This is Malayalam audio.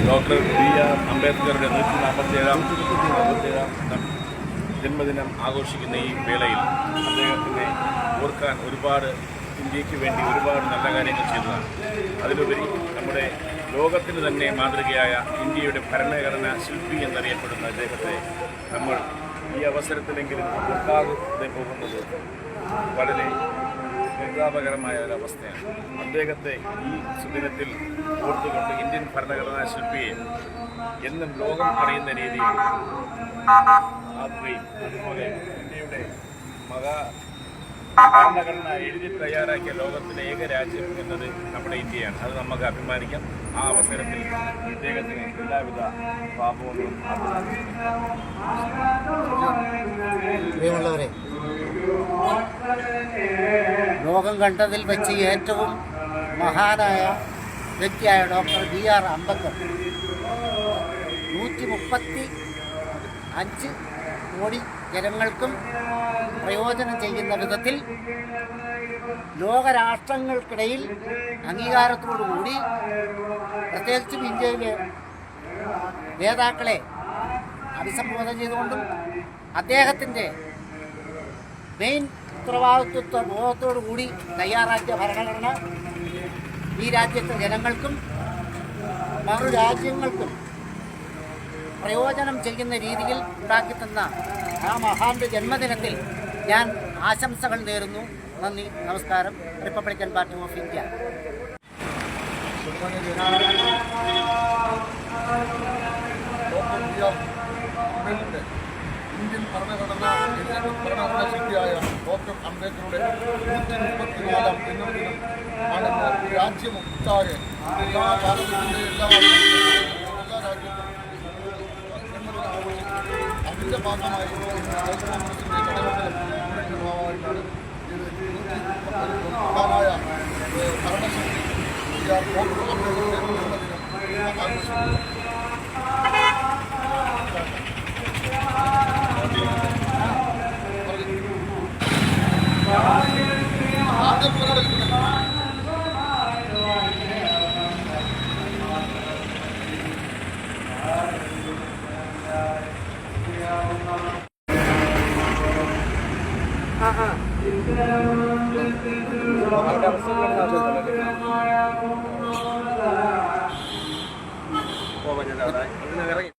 Doctor BR. അംബേദ്കറുടെ 147-ാം ജന്മദിനം ആഘോഷിക്കുന്ന ഈ വേളയിൽ അദ്ദേഹത്തിനെ ഓർക്കാൻ ഒരുപാട് ഇന്ത്യക്ക് വേണ്ടി ഒരുപാട് നല്ല കാര്യങ്ങൾ ചെയ്തതാണ്. അതിലുപരി നമ്മുടെ ലോകത്തിന് തന്നെ മാതൃകയായ ഇന്ത്യയുടെ ഭരണഘടനാ ശില്പി എന്നറിയപ്പെടുന്ന അദ്ദേഹത്തെ നമ്മൾ ഈ അവസരത്തിലെങ്കിലും ഓർക്കാതെ പോകുന്നത് വളരെ പരിതാപകരമായ ഒരവസ്ഥയാണ്. അദ്ദേഹത്തെ ഈ സുദിനത്തിൽ ഓർത്തുകൊണ്ട് ഇന്ത്യൻ ഭരണഘടനാ ശില്പിയെ എന്നും ലോകം അറിയുന്ന രീതിയിൽ ആക്കുകയും അതുപോലെ ഇന്ത്യയുടെ ഭരണഘടന എഴുതി തയ്യാറാക്കിയ ലോകത്തിലെ ഏക രാജ്യം എന്നത് നമ്മുടെ ഇന്ത്യയാണ്. അത് നമുക്ക് അഭിമാനിക്കാം. ആ അവസരത്തിൽ ഇദ്ദേഹത്തിന് എല്ലാവിധ പാപങ്ങളും പ്രിയമുള്ളവരെ, ലോകം കണ്ടതിൽ വെച്ച് ഏറ്റവും മഹാനായ വ്യക്തിയായ ഡോക്ടർ ബി.ആർ. അംബേദ്കർ 135 കോടി ജനങ്ങൾക്കും പ്രയോജനം ചെയ്യുന്ന വിധത്തിൽ ലോകരാഷ്ട്രങ്ങൾക്കിടയിൽ അംഗീകാരത്തോടുകൂടി പ്രത്യേകിച്ചും ഇന്ത്യയിലെ നേതാക്കളെ അഭിസംബോധന ചെയ്തുകൊണ്ടും അദ്ദേഹത്തിൻ്റെ മെയിൻ ഉത്തരവാദിത്വ ബോധത്തോടു കൂടി തയ്യാറാക്കിയ ഭരണഘടന ഈ രാജ്യത്തെ ജനങ്ങൾക്കും മറു രാജ്യങ്ങൾക്കും പ്രയോജനം ചെയ്യുന്ന രീതിയിൽ ഉണ്ടാക്കിത്തന്ന ആ മഹാന്റെ ജന്മദിനത്തിൽ ഞാൻ ആശംസകൾ നേരുന്നു. നന്ദി, നമസ്കാരം. Republican party of India. Indian ഭരണഘടനാ ശില്പിയായ ഡോക്ടർ അംബേദ്കറുടെ 134-ാം ജന്മദിനം ആണെന്ന് രാജ്യമൊട്ടാകെ എല്ലാ ഭാരതത്തിൻ്റെ എല്ലാ രാജ്യത്തും ജന്മദിനം ആഘോഷിക്കുന്നു. അതിൻ്റെ ഭാഗമായി കോൺഗ്രസിൻ്റെ ഘടകത്തിലും ഭാഗമായിട്ടാണ് ഇത് 134-ായ ഭരണശില്പി ഡോക്ടർ അംബേദ്കറുടെ ജന്മദിനം ആഘോഷിക്കുന്നു. ഇറങ്ങി